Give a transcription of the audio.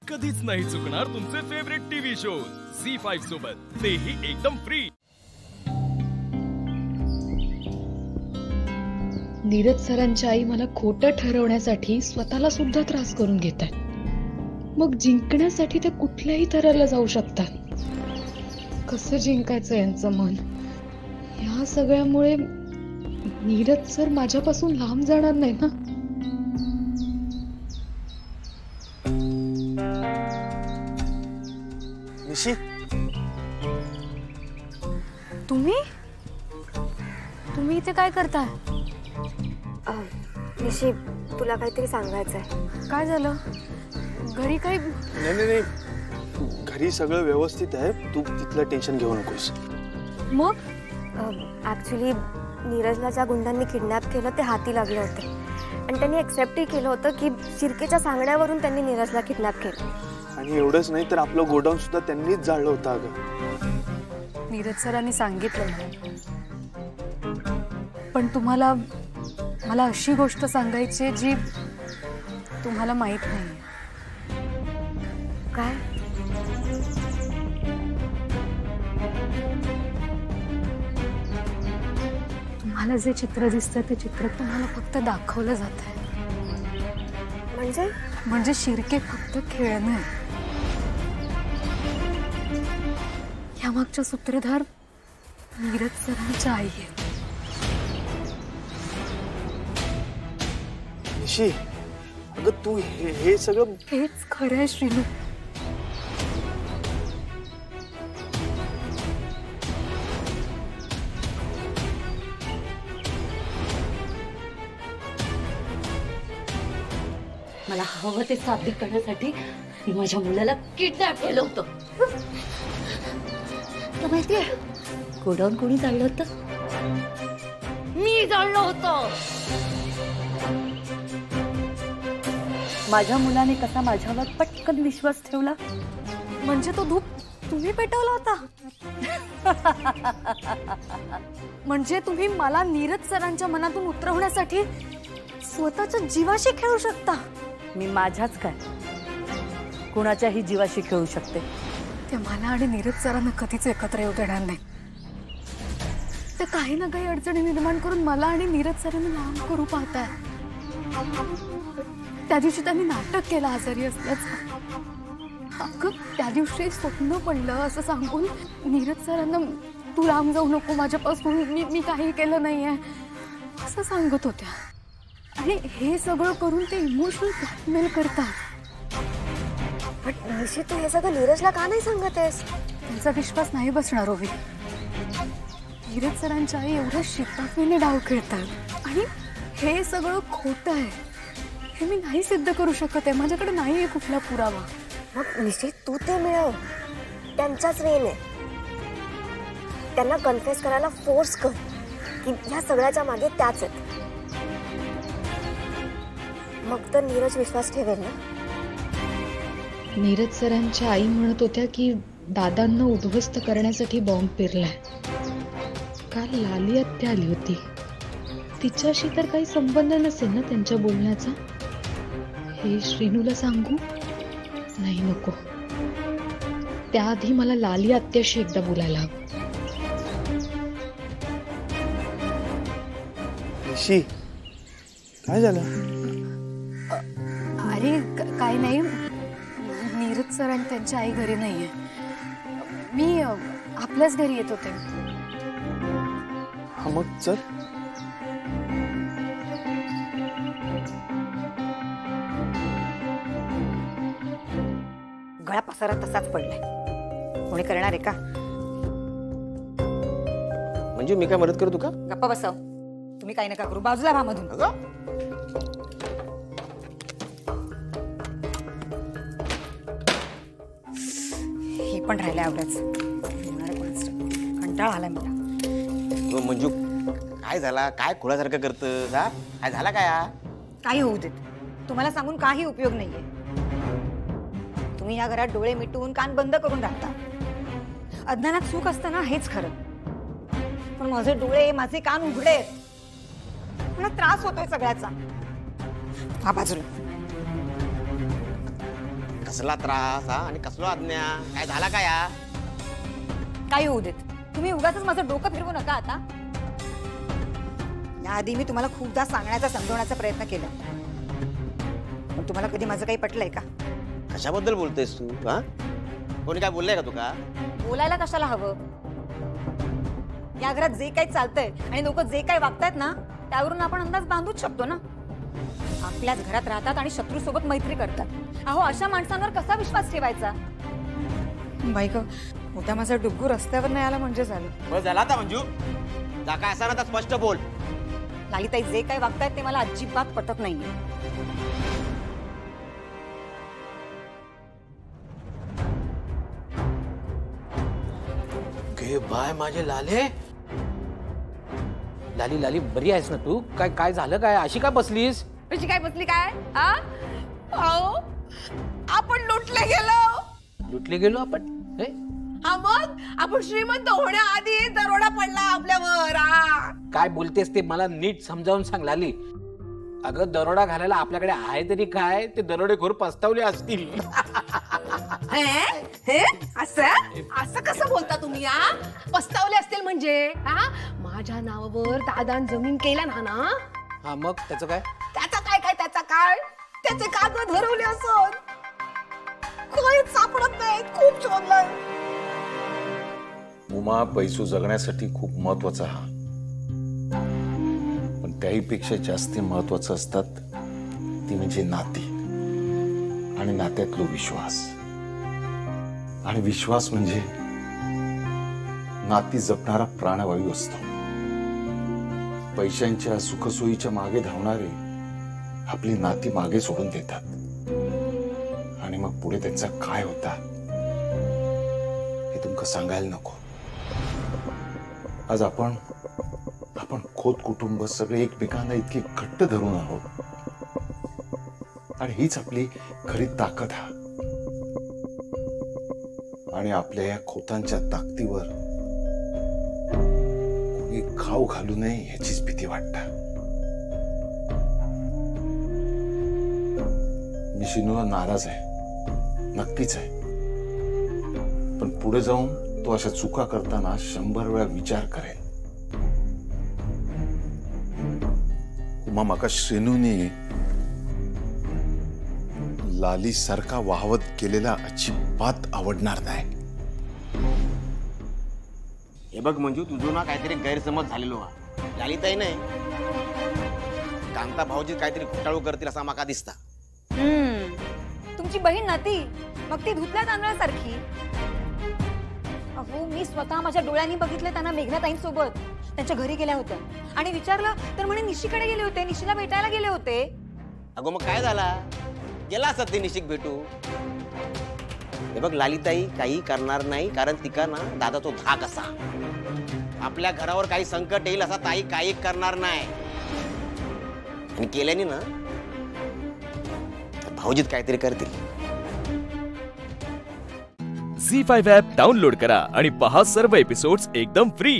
कधीच नाही चुकणार तुमचे फेवरेट टीव्ही शो झी5 सोबत, तेही एकदम फ्री। नीरज सरांची आई मला खोटं ठरवण्यासाठी स्वतःला सुद्धा त्रास करून घेतात, मग जिंकण्यासाठी ते कुठल्याही थराला जाऊ शकतात। कसं जिंकायचं यांचं मन? या सगळ्यामुळे नीरज सर माझ्यापासून लांब जाणार नाही ना? निशी, तुम्ही इथे काय करताय? निशी, तुला काहीतरी सांगायचंय। काय झालं? घरी काही? नाही, घरी सगळं व्यवस्थित आहे, तू तिथलं टेन्शन घेऊ नकोस। मग ऍक्च्युली नीरजला ज्या गुंडांनी किडनॅप केलं ते हाती लागले होते आणि त्यांनी एक्सेप्टही केलं होतं की शिर्केच्या सांगण्यावरून त्यांनी नीरजला किडनॅप केलं। आणि एवढंच नाही तर आपलं गोडाऊन सुद्धा त्यांनीच जाळलं होतं। अगं नीरज सरांनी सांगितलं, पण तुम्हाला मला अशी गोष्ट सांगायची जी तुम्हाला माहित नाही। काय? तुम्हाला जे चित्र दिसतं ते चित्र तुम्हाला फक्त दाखवलं जात आहे। म्हणजे शिर्के फक्त खेळणं आहे। यामागच्या सूत्रधार नीरज सरांच्या आई आहे। निशी, अगं तू हे सगळं हेच खरं आहे श्रीनू। मला हवं ते साध्य करण्यासाठी मी माझ्या मुलाला किडनॅप केलं होतं। माहितीये गोडाऊन कोणी जाळलं होतं? मी जाळलं होतं। माझ्या मुलाने कसा माझ्यावर पटकन विश्वास ठेवला? म्हणजे तो धूप तुम्ही पेटवला होता? म्हणजे तुम्ही मला नीरज सरांच्या मनातून उतरवण्यासाठी स्वतःच्या जीवाशी खेळू शकता? मी माझ्याच काय कुणाच्याही जीवाशी खेळू शकते। ते मला आणि नीरज सरांना कधीच एकत्र येऊ देणार नाही। ते काही ना काही अडचणी निर्माण करून मला आणि नीरज सरांना लांब करू पाहताय। त्या दिवशी त्यांनी नाटक केलं आजारी असल्याचं। अगं त्या दिवशी स्वप्न पडलं असं सांगून नीरज सरांना तू लांब जाऊ नको माझ्यापासून, मी काही केलं नाहीये असं सांगत होत्या। आणि हे सगळं करून ते इमोशनल ब्लॅकमेल करतात। पण निशी, तू हे सगळं नीरजला का नाही सांगत आहेस? त्यांचा विश्वास नाही बसणार ओवी। नीरज सरांच्या आई एवढ्या शिताफीने डाव खेळतात आणि हे सगळं खोटं आहे। हे मी नाही सिद्ध करू शकत आहे, माझ्याकडे नाहीये कुठला पुरावा। मग निशी, तू ते मिळव, त्यांच्याच वेने त्यांना कन्फेस करायला फोर्स कर की ह्या सगळ्याच्या मागे त्याच आहेत। मग तर नीरज विश्वास ठेवेल ना? नीरज सरांच्या आई म्हणत होत्या की दादांना उद्ध्वस्त करण्यासाठी बॉम्ब पेरलाय। काल लाली आत्या आली होती, तिच्याशी तर काही संबंध नसेल ना त्यांच्या बोलण्याचा? हे श्रीनूला सांगू? नाही, नको। त्याआधी मला लाली आत्याशी एकदा बोलायला हवं। निशी, काय झालं? अरे काय नाही, नीरज सर आणि त्यांची आई घरी नाहीये। मी आपल्याच घरी येत होते। हा मग चल। गळा पसारा तसाच पडलाय, कोणी करणार आहे का? म्हणजे मी काय मदत करतो का? गप्पा बसव, तुम्ही काही नका करू, बाजूला व्हा मधून। हे पण राहिलंय आवडच, कंटाळा आलाय मला। मंजू, काय झाला? काय खोळासारखं करतं? काय झाला? काय काही होऊ देत, तुम्हाला सांगून काही उपयोग नाहीये। तुम्ही या घरात डोळे मिटून कान बंद करून राहता। अज्ञानात सुख असतं ना, हेच खरं। पण माझे डोळे, माझे कान उघडे, मला त्रास होतोय सगळ्याचा। हा बाजूला कसला त्रास हा आणि कसलो आज्ञा, काय झाला काय या? काय होऊ देत, तुम्ही उगाचच माझं डोकं फिरवू नका आता. याआधी मी तुम्हाला खूपदा सांगण्याचा समजवण्याचा प्रयत्न केला, पण तुम्हाला कधी माझं काही पटलंय का? कशाबद्दल बोलतेस तू? हा, कोणी काय बोललंय का तुका? बोलायला कशाला हवं? या घरात जे काही चालतंय आणि लोक जे काही वागतायत ना, त्यावरून आपण अंदाज बांधूच शकतो ना. आपल्याच घरात राहतात आणि शत्रू सोबत मैत्री करतात. अहो, अशा माणसांवर कसा विश्वास ठेवायचा? बाई ग, उद्या माझा डुग्गू रस्त्यावर नाही आला म्हणजे झालं. बस झाला आता मंजू, जा काय असं ना तर स्पष्ट बोल. लालिताई जे काही वागतायत ते मला अजिबात पटत नाहीये. गे बाय माझे लाले. लाली लाली बरी आहेस ना तू? काय काय झालं काय? अशी काय बसलीस? अशी काय बसली काय? आपण लुटले गेलो आपण? मग आपण श्रीमंत होण्याआधी दरोडा पडला आपल्यावर. काय बोलतेस ते मला नीट समजावून सांग लाली. अगं दरोडा घालायला आपल्याकडे आहे तरी काय? ते दरोडेखोर पस्तावले असतील. असं कसं बोलता तुम्ही? पस्तावले असतील म्हणजे? माझ्या नावावर दादान जमीन केला ना. हा मग त्याचं काय? त्याचा काय त्याचे कागद हरवले असत. काहीच सापडत नाही. खूप शोधलं. उमा, पैसू जगण्यासाठी खूप महत्वाचा हा, पण त्याहीपेक्षा जास्त महत्वाचं असतात ती म्हणजे नाती आणि नात्यातलो विश्वास. आणि विश्वास म्हणजे नाती जपणारा प्राणवायू असतो. पैशांच्या सुखसोयीच्या मागे धावणारे आपली नाती मागे सोडून देतात आणि मग पुढे त्यांचा काय होता हे तुमका सांगायला नको. आज आपण खोत कुटुंब सगळे एकमेकांना इतके घट्ट धरून आहोत आणि हीच आपली खरी ताकद हा. आणि आपल्या या खोतांच्या ताकदीवर कोणी घाव घालू नये याचीच भीती वाटते. मी शिनूला नाराज आहे, नक्कीच आहे, पण पुढे जाऊन तो अशा चुका करताना 100 वेळा विचार करेल. उमा, माका श्रेणूने लाली सारखा वाहवत गेलेला अजिबात आवडणार नाही. हे बघ मंजू, तुझं ना काहीतरी गैरसमज झालेलो हा. लालिताई नाही, कांता भाऊजी काहीतरी घोटाळू करतील असा माका दिसता. तुमची बहीण ना ती, मग ती धुतल्या तांदळासारखी. अहो, मी स्वतः माझ्या डोळ्यांनी बघितलं त्यांना मेघनाताईंसोबत. त्यांच्या घरी गेल्या होत्या आणि विचारलं तर म्हणे निशीकडे गेले होते, निशीला भेटायला गेले होते. अगो मग काय झाला? गेला असत ते निशिक भेटू. हे बघ, लालिताई काही करणार नाही, कारण तिका ना दादा तो धाक असा. आपल्या घरावर काही संकट येईल असा ताई काही करणार नाही. आणि केल्याने ना भाऊजीत काहीतरी करतील. झी5 ॲप डाउनलोड करा आणि पहा सर्व एपिसोड्स एकदम फ्री.